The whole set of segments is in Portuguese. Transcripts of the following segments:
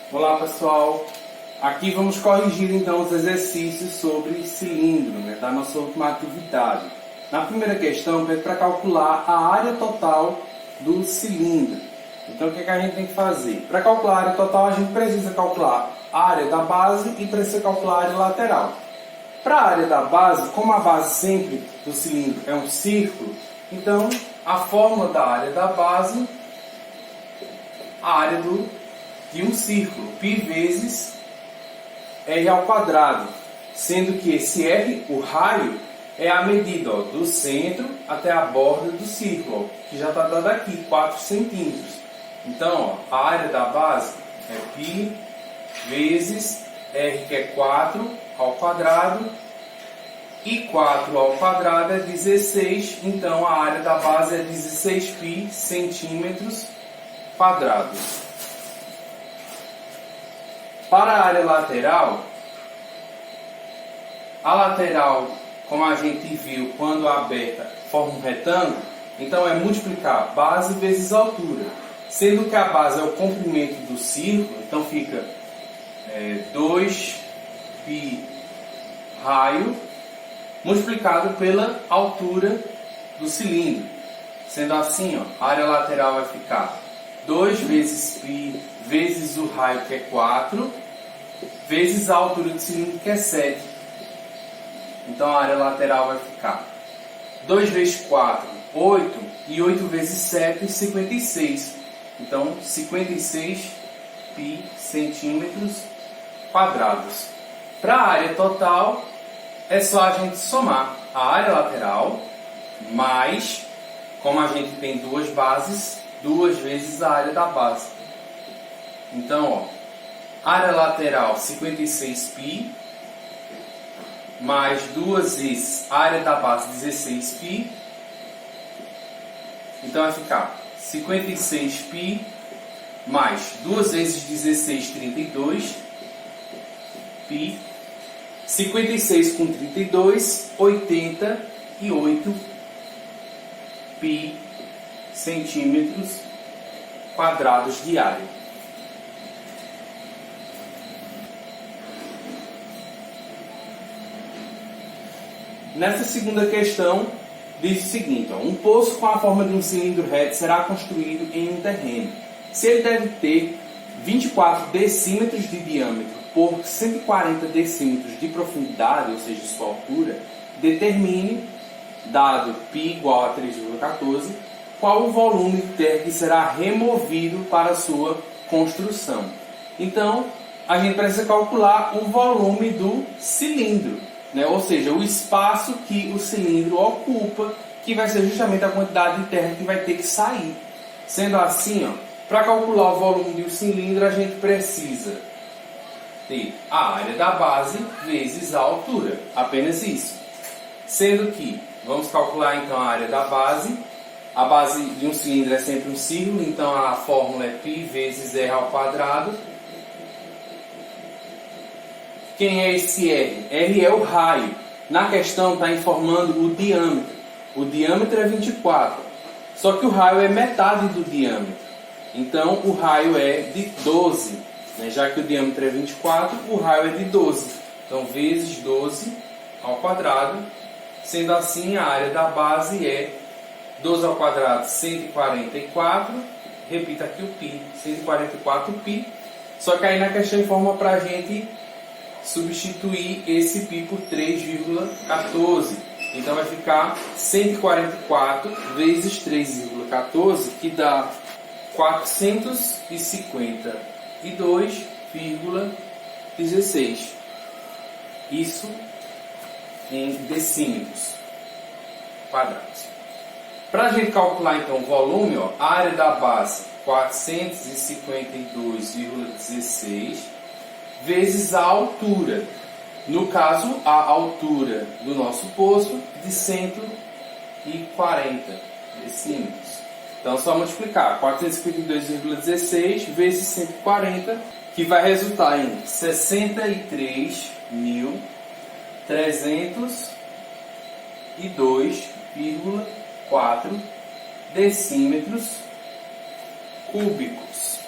Olá pessoal, aqui vamos corrigir então os exercícios sobre cilindro, da nossa última atividade. Na primeira questão, pede para calcular a área total do cilindro. Então o que a gente tem que fazer? Para calcular a área total, a gente precisa calcular a área da base e precisa calcular a área lateral. Para a área da base, como a base sempre do cilindro é um círculo, então a fórmula da área da base, a área de um círculo, π vezes r ao quadrado, sendo que esse r, o raio, é a medida do centro até a borda do círculo, que já está dado aqui, 4 centímetros. Então, a área da base é π vezes r, que é 4 ao quadrado, e 4 ao quadrado é 16, então a área da base é 16π centímetros quadrados. Para a área lateral, a lateral, como a gente viu, quando aberta, forma um retângulo, então é multiplicar base vezes altura. Sendo que a base é o comprimento do círculo, então fica 2π raio multiplicado pela altura do cilindro. Sendo assim, a área lateral vai ficar 2 vezes π vezes o raio, que é 4, vezes a altura do cilindro, que é 7. Então a área lateral vai ficar 2 vezes 4, 8, e 8 vezes 7, 56. Então 56π centímetros quadrados. Para a área total, é só a gente somar a área lateral mais, como a gente tem duas bases, 2 vezes a área da base. Então, área lateral 56π, mais 2 vezes a área da base 16π. Então vai ficar 56π mais 2 vezes 16, 32 π. 56 com 32, 88 π centímetros quadrados de área. Nessa segunda questão, diz o seguinte: um poço com a forma de um cilindro reto será construído em um terreno. Se ele deve ter 24 decímetros de diâmetro por 140 decímetros de profundidade, ou seja, sua altura, determine, dado π igual a 3,14, qual o volume de terra que será removido para sua construção. Então, a gente precisa calcular o volume do cilindro, ou seja, o espaço que o cilindro ocupa, que vai ser justamente a quantidade de terra que vai ter que sair. Sendo assim, para calcular o volume do cilindro, a gente precisa ter a área da base vezes a altura, apenas isso. Sendo que, vamos calcular então a área da base. A base de um cilindro é sempre um círculo, então a fórmula é π vezes r ao quadrado. Quem é esse R? R é o raio. Na questão está informando o diâmetro. O diâmetro é 24. Só que o raio é metade do diâmetro. Então o raio é de 12. Já que o diâmetro é 24, o raio é de 12. Então vezes 12 ao quadrado. Sendo assim, a área da base é 12 ao quadrado, 144. Repita aqui o π, 144π. Só que aí na questão informa para a gente substituir esse π por 3,14. Então vai ficar 144 vezes 3,14, que dá 452,16. Isso em decímetros quadrados. Para a gente calcular então o volume, a área da base 452,16 vezes a altura. No caso, a altura do nosso poço de 140 decímetros. Então, é só multiplicar 452,16 vezes 140, que vai resultar em 63.302,4 decímetros cúbicos.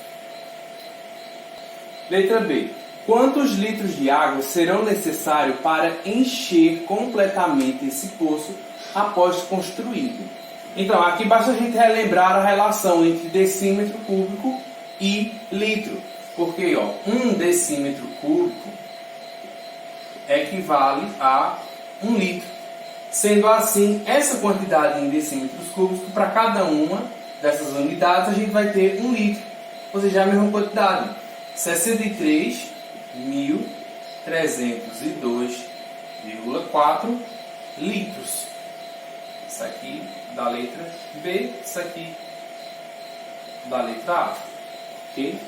Letra B. Quantos litros de água serão necessários para encher completamente esse poço após construído? Então, aqui basta a gente relembrar a relação entre decímetro cúbico e litro. Porque, ó, 1 decímetro cúbico equivale a 1 litro. Sendo assim, essa quantidade em decímetros cúbicos, para cada uma dessas unidades, a gente vai ter 1 litro. Ou seja, a mesma quantidade. 63.302,4 litros. Isso aqui da letra B, isso aqui da letra A. Ok?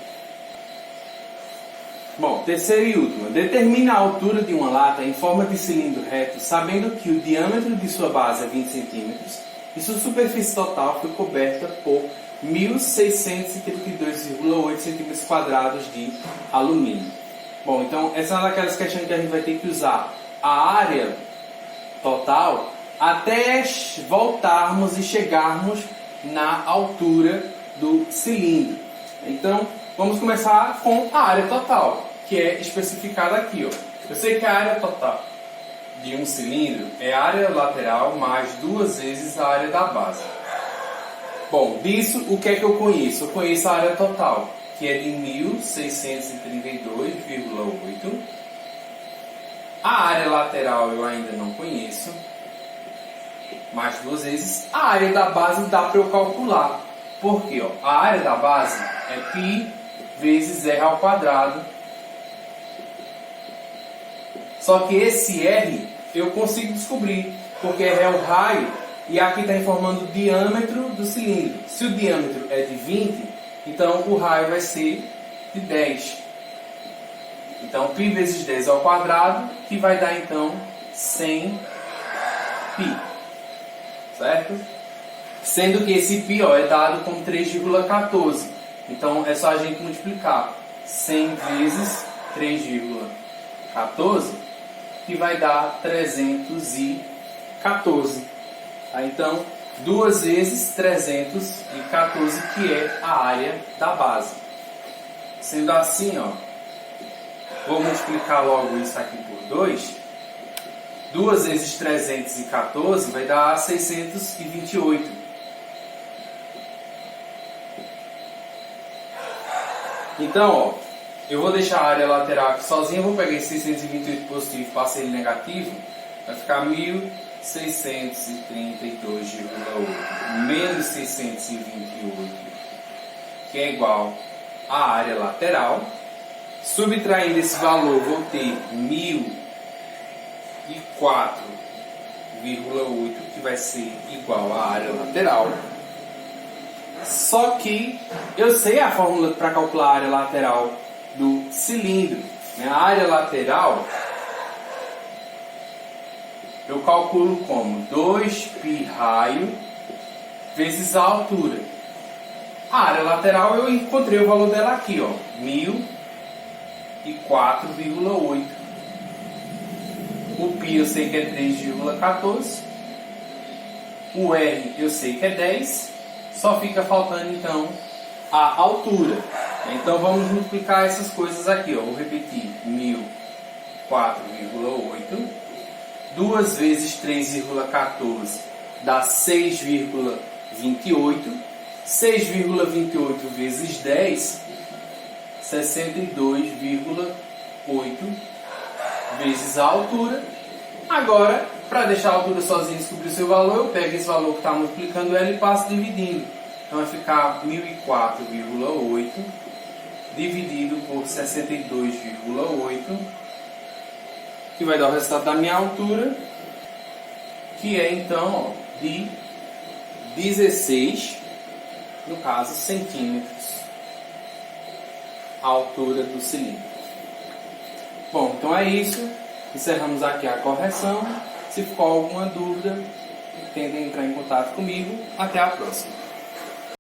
Bom, terceira e última. Determina a altura de uma lata em forma de cilindro reto, sabendo que o diâmetro de sua base é 20 cm e sua superfície total foi coberta por 1.632,8 cm² de alumínio. Bom, então essa é uma daquelas questões que a gente vai ter que usar a área total até voltarmos e chegarmos na altura do cilindro. Então, vamos começar com a área total, que é especificada aqui. Ó. Eu sei que a área total de um cilindro é a área lateral mais 2 vezes a área da base. Bom, disso, o que é que eu conheço? Eu conheço a área total, que é de 1.632,8. A área lateral eu ainda não conheço. Mais 2 vezes. A área da base dá para eu calcular. Por quê? Ó, a área da base é π vezes r ao quadrado. Só que esse r eu consigo descobrir, porque r é o raio e aqui está informando o diâmetro do cilindro. Se o diâmetro é de 20, então o raio vai ser de 10. Então π vezes 10 ao quadrado, que vai dar então 100 π. Certo? Sendo que esse π é dado com 3,14. Então é só a gente multiplicar 100 vezes 3,14, que vai dar 314. Tá? Então, 2 vezes 314, que é a área da base. Sendo assim, ó, vou multiplicar logo isso aqui por 2. 2 vezes 314 vai dar 628. Então, ó, eu vou deixar a área lateral aqui sozinha, vou pegar esse 628 positivo e passar ele negativo, vai ficar 1.632,8 menos 628, que é igual à área lateral. Subtraindo esse valor, vou ter 1.004,8, que vai ser igual à área lateral. Só que eu sei a fórmula para calcular a área lateral do cilindro. A área lateral eu calculo como 2π raio vezes a altura. A área lateral eu encontrei o valor dela aqui, ó, 1.004,8. O π eu sei que é 3,14. O r eu sei que é 10. Só fica faltando então a altura. Então vamos multiplicar essas coisas aqui, ó. Vou repetir: 1.004,8. 2 vezes 3,14 dá 6,28. 6,28 vezes 10, 62,8 vezes a altura. Agora, para deixar a altura sozinha e descobrir o seu valor, eu pego esse valor que está multiplicando ela e passo dividindo. Então vai ficar 1.004,8 dividido por 62,8, que vai dar o resultado da minha altura, que é então, ó, de 16, no caso, centímetros, a altura do cilindro. Bom, então é isso. Encerramos aqui a correção. Se ficou alguma dúvida, tentem entrar em contato comigo. Até a próxima.